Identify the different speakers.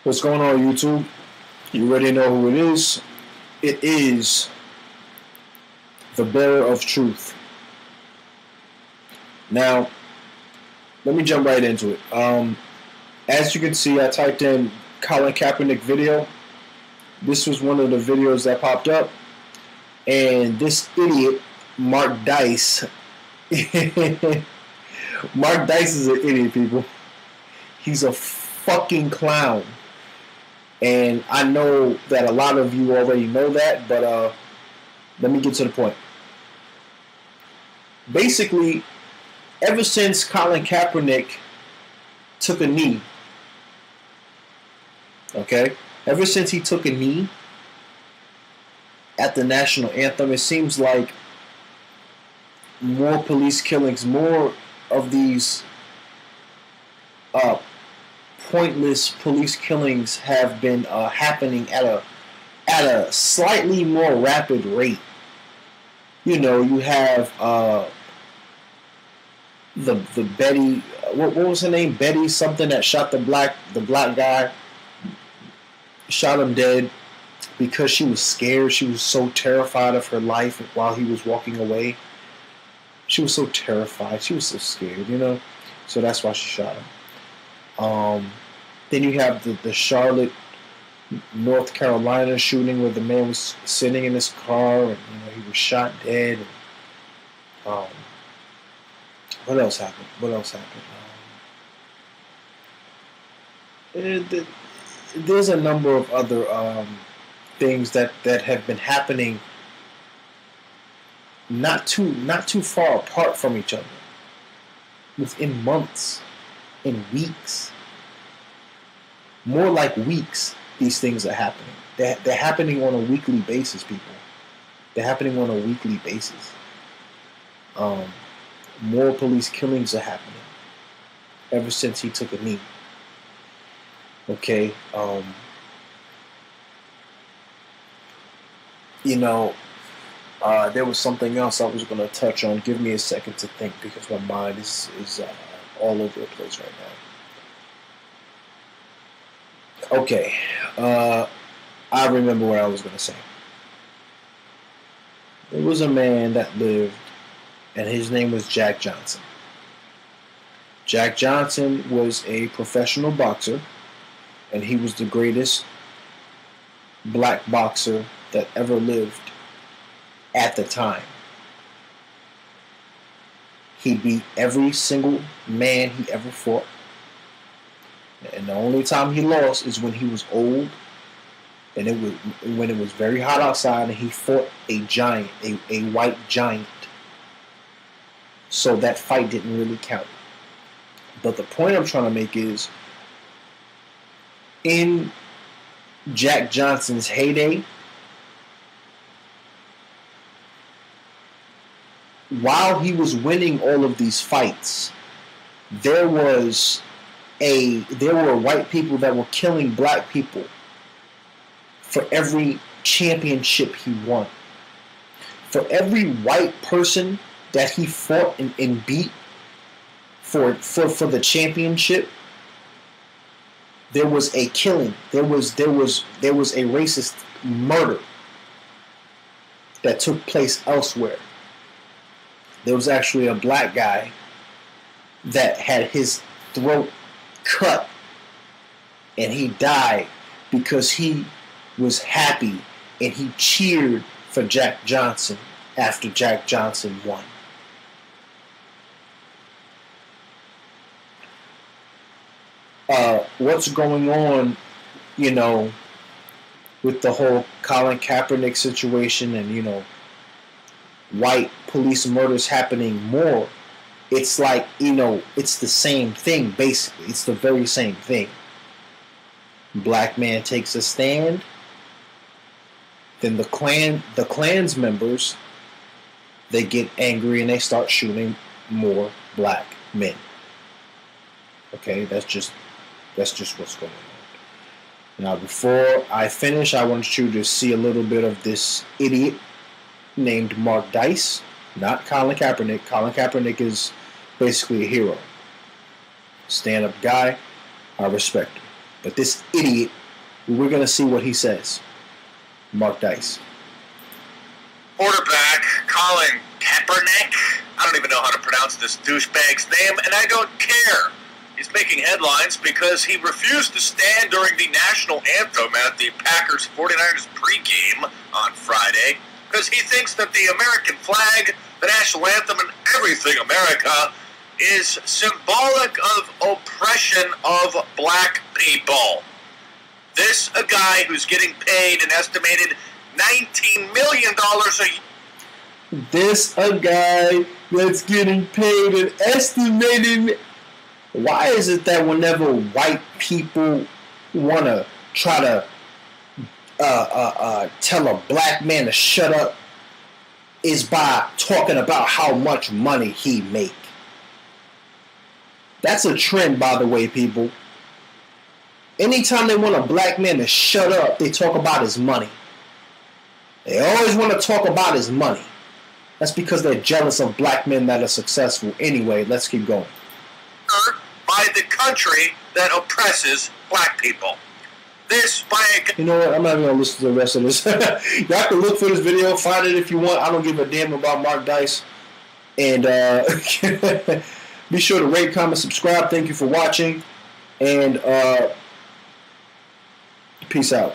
Speaker 1: What's going on, YouTube? You already know who it is. It is the bearer of truth. Now, let me jump right into it. As you can see, I typed in Colin Kaepernick video. This was one of the videos that popped up. And this idiot, Mark Dice. Mark Dice is an idiot, people. He's a fucking clown. And I know that a lot of you already know that, but let me get to the point. Basically, ever since Colin Kaepernick took a knee, ever since he took a knee at the national anthem, it seems like more police killings, more of these pointless police killings have been happening at a slightly more rapid rate. You know, you have the Betty, what was her name? Betty something that shot the black guy, shot him dead because she was scared. She was so terrified of her life while he was walking away. She was so terrified. She was so scared, you know. So that's why she shot him. Then you have the Charlotte, North Carolina shooting where the man was sitting in his car and he was shot dead. And, what else happened? There's a number of other things that have been happening not too far apart from each other, within months, in weeks. More like weeks, these things are happening. They're happening on a weekly basis, people. They're happening on a weekly basis. More police killings are happening ever since he took a knee. Okay. There was something else I was going to touch on. Give me a second to think because my mind is all over the place right now. Okay, I remember what I was going to say. There was a man that lived, and his name was Jack Johnson. Jack Johnson was a professional boxer, and he was the greatest black boxer that ever lived at the time. He beat every single man he ever fought. And the only time he lost is when he was old, and it was when it was very hot outside, and he fought a giant, a white giant. So that fight didn't really count. But the point I'm trying to make is, in Jack Johnson's heyday, while he was winning all of these fights, there were white people that were killing black people for every championship he won. For every white person that he fought and beat for the championship, there was a killing. There was a racist murder that took place elsewhere. There was actually a black guy that had his throat cut, and he died because he was happy and he cheered for Jack Johnson after Jack Johnson won. What's going on, with the whole Colin Kaepernick situation and, white police murders happening more? It's like, it's the same thing, basically. It's the very same thing. Black man takes a stand, then the Klan's members, they get angry and they start shooting more black men. Okay, that's just what's going on. Now, before I finish, I want you to see a little bit of this idiot named Mark Dice, not Colin Kaepernick. Colin Kaepernick is basically a hero. Stand-up guy. I respect him. But this idiot, we're going to see what he says. Mark Dice.
Speaker 2: Quarterback Colin Kaepernick. I don't even know how to pronounce this douchebag's name, and I don't care. He's making headlines because he refused to stand during the national anthem at the Packers 49ers pregame on Friday because he thinks that the American flag, the national anthem, and everything America is symbolic of oppression of black people. This a guy who's getting paid an estimated $19 million a year.
Speaker 1: This a guy that's getting paid an estimated. Why is it that whenever white people want to try to tell a black man to shut up is by talking about how much money he make? That's a trend, by the way, people. Anytime they want a black man to shut up, they talk about his money. They always want to talk about his money. That's because they're jealous of black men that are successful. Anyway, let's keep going.
Speaker 2: By the country that oppresses black people. This by a...
Speaker 1: You know what? I'm not even going to listen to the rest of this. Y'all can look for this video, find it if you want. I don't give a damn about Mark Dice. And be sure to rate, comment, subscribe. Thank you for watching. And peace out.